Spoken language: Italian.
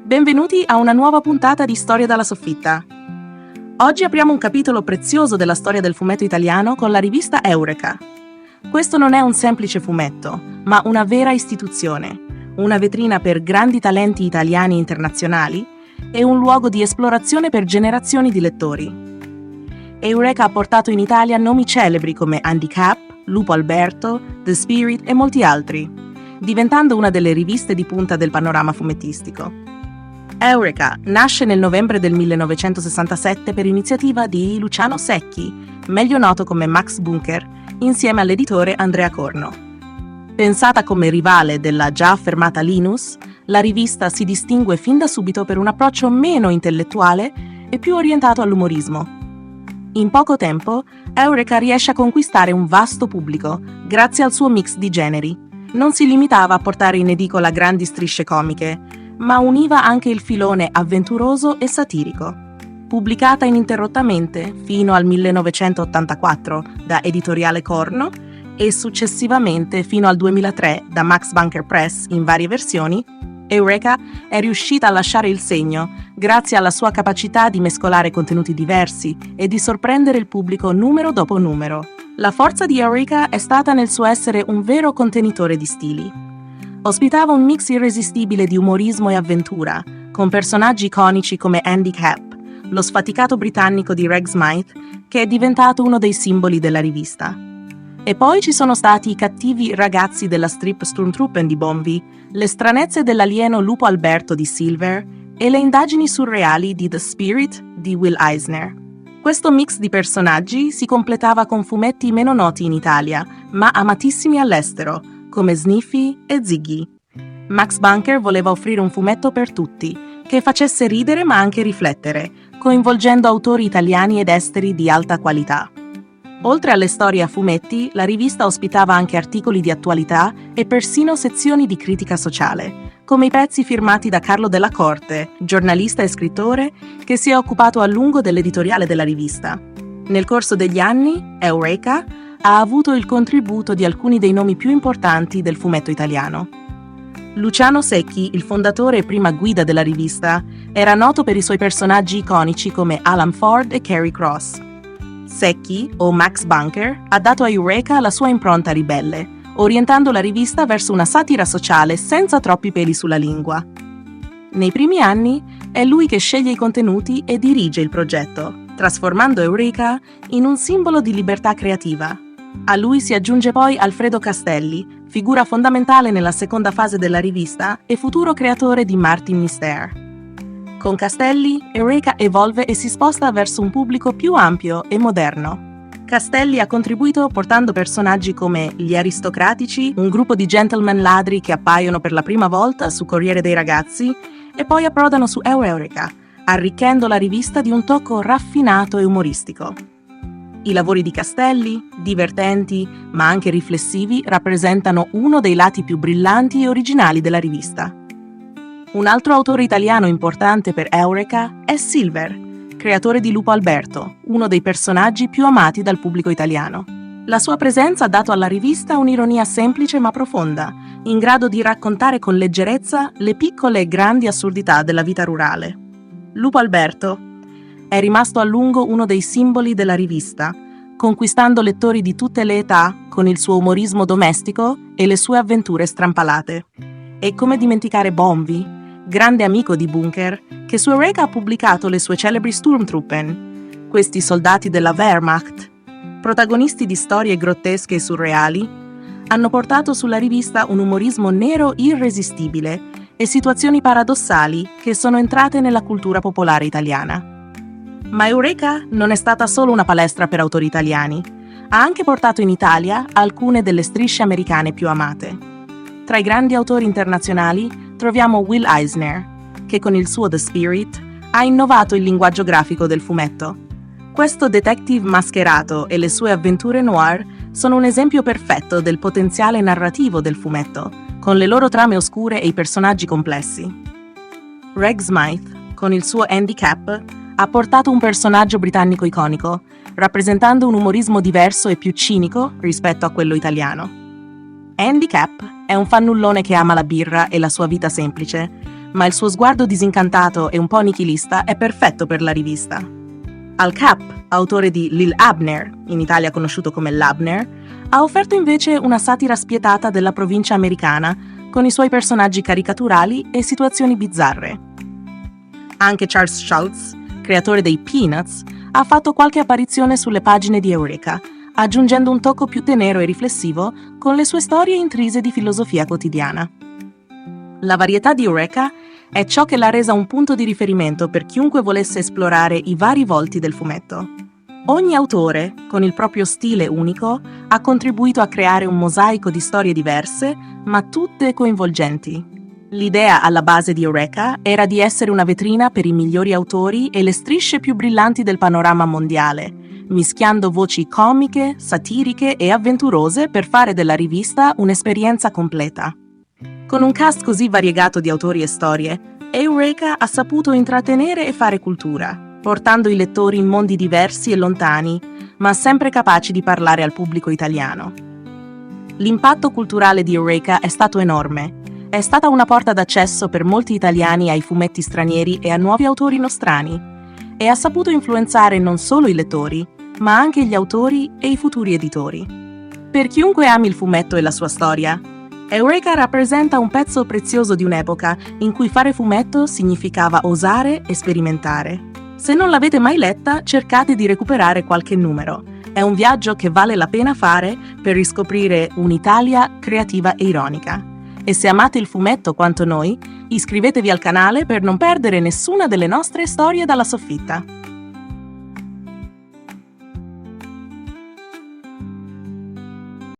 Benvenuti a una nuova puntata di Storia dalla soffitta. Oggi apriamo un capitolo prezioso della storia del fumetto italiano con la rivista Eureka. Questo non è un semplice fumetto, ma una vera istituzione, una vetrina per grandi talenti italiani e internazionali e un luogo di esplorazione per generazioni di lettori. Eureka ha portato in Italia nomi celebri come Andy Capp, Lupo Alberto, The Spirit e molti altri, diventando una delle riviste di punta del panorama fumettistico. Eureka nasce nel novembre del 1967 per iniziativa di Luciano Secchi, meglio noto come Max Bunker, insieme all'editore Andrea Corno. Pensata come rivale della già affermata Linus, la rivista si distingue fin da subito per un approccio meno intellettuale e più orientato all'umorismo. In poco tempo, Eureka riesce a conquistare un vasto pubblico, grazie al suo mix di generi. Non si limitava a portare in edicola grandi strisce comiche, ma univa anche il filone avventuroso e satirico. Pubblicata ininterrottamente fino al 1984 da Editoriale Corno e successivamente fino al 2003 da Max Bunker Press in varie versioni, Eureka è riuscita a lasciare il segno grazie alla sua capacità di mescolare contenuti diversi e di sorprendere il pubblico numero dopo numero. La forza di Eureka è stata nel suo essere un vero contenitore di stili. Ospitava un mix irresistibile di umorismo e avventura, con personaggi iconici come Andy Capp, lo sfaticato britannico di Rex Smythe, che è diventato uno dei simboli della rivista. E poi ci sono stati i cattivi ragazzi della strip Sturmtruppen di Bonvi, le stranezze dell'alieno Lupo Alberto di Silver e le indagini surreali di The Spirit di Will Eisner. Questo mix di personaggi si completava con fumetti meno noti in Italia, ma amatissimi all'estero, come Sniffy e Ziggy. Max Bunker voleva offrire un fumetto per tutti, che facesse ridere ma anche riflettere, coinvolgendo autori italiani ed esteri di alta qualità. Oltre alle storie a fumetti, la rivista ospitava anche articoli di attualità e persino sezioni di critica sociale, come i pezzi firmati da Carlo Della Corte, giornalista e scrittore che si è occupato a lungo dell'editoriale della rivista. Nel corso degli anni, Eureka ha avuto il contributo di alcuni dei nomi più importanti del fumetto italiano. Luciano Secchi, il fondatore e prima guida della rivista, era noto per i suoi personaggi iconici come Alan Ford e Carrie Cross. Secchi, o Max Bunker, ha dato a Eureka la sua impronta ribelle, orientando la rivista verso una satira sociale senza troppi peli sulla lingua. Nei primi anni è lui che sceglie i contenuti e dirige il progetto, trasformando Eureka in un simbolo di libertà creativa. A lui si aggiunge poi Alfredo Castelli, figura fondamentale nella seconda fase della rivista e futuro creatore di Martin Mystère. Con Castelli, Eureka evolve e si sposta verso un pubblico più ampio e moderno. Castelli ha contribuito portando personaggi come gli Aristocratici, un gruppo di gentleman ladri che appaiono per la prima volta su Corriere dei Ragazzi e poi approdano su Eureka, arricchendo la rivista di un tocco raffinato e umoristico. I lavori di Castelli, divertenti ma anche riflessivi, rappresentano uno dei lati più brillanti e originali della rivista. Un altro autore italiano importante per Eureka è Silver, creatore di Lupo Alberto, uno dei personaggi più amati dal pubblico italiano. La sua presenza ha dato alla rivista un'ironia semplice ma profonda, in grado di raccontare con leggerezza le piccole e grandi assurdità della vita rurale. Lupo Alberto è rimasto a lungo uno dei simboli della rivista, conquistando lettori di tutte le età con il suo umorismo domestico e le sue avventure strampalate. E come dimenticare Bonvi, grande amico di Bunker, che su Eureka ha pubblicato le sue celebri Sturmtruppen, questi soldati della Wehrmacht, protagonisti di storie grottesche e surreali, hanno portato sulla rivista un umorismo nero irresistibile e situazioni paradossali che sono entrate nella cultura popolare italiana. Ma Eureka non è stata solo una palestra per autori italiani, ha anche portato in Italia alcune delle strisce americane più amate. Tra i grandi autori internazionali troviamo Will Eisner, che con il suo The Spirit ha innovato il linguaggio grafico del fumetto. Questo detective mascherato e le sue avventure noir sono un esempio perfetto del potenziale narrativo del fumetto, con le loro trame oscure e i personaggi complessi. Rex Smythe, con il suo Andy Capp, ha portato un personaggio britannico iconico, rappresentando un umorismo diverso e più cinico rispetto a quello italiano. Andy Capp è un fannullone che ama la birra e la sua vita semplice, ma il suo sguardo disincantato e un po' nichilista è perfetto per la rivista. Al Cap, autore di Lil Abner, in Italia conosciuto come Labner, ha offerto invece una satira spietata della provincia americana con i suoi personaggi caricaturali e situazioni bizzarre. Anche Charles Schulz, creatore dei Peanuts, ha fatto qualche apparizione sulle pagine di Eureka, aggiungendo un tocco più tenero e riflessivo con le sue storie intrise di filosofia quotidiana. La varietà di Eureka è ciò che l'ha resa un punto di riferimento per chiunque volesse esplorare i vari volti del fumetto. Ogni autore, con il proprio stile unico, ha contribuito a creare un mosaico di storie diverse, ma tutte coinvolgenti. L'idea alla base di Eureka era di essere una vetrina per i migliori autori e le strisce più brillanti del panorama mondiale, mischiando voci comiche, satiriche e avventurose per fare della rivista un'esperienza completa. Con un cast così variegato di autori e storie, Eureka ha saputo intrattenere e fare cultura, portando i lettori in mondi diversi e lontani, ma sempre capaci di parlare al pubblico italiano. L'impatto culturale di Eureka è stato enorme. È stata una porta d'accesso per molti italiani ai fumetti stranieri e a nuovi autori nostrani, e ha saputo influenzare non solo i lettori, ma anche gli autori e i futuri editori. Per chiunque ami il fumetto e la sua storia, Eureka rappresenta un pezzo prezioso di un'epoca in cui fare fumetto significava osare e sperimentare. Se non l'avete mai letta, cercate di recuperare qualche numero. È un viaggio che vale la pena fare per riscoprire un'Italia creativa e ironica. E se amate il fumetto quanto noi, iscrivetevi al canale per non perdere nessuna delle nostre storie dalla soffitta.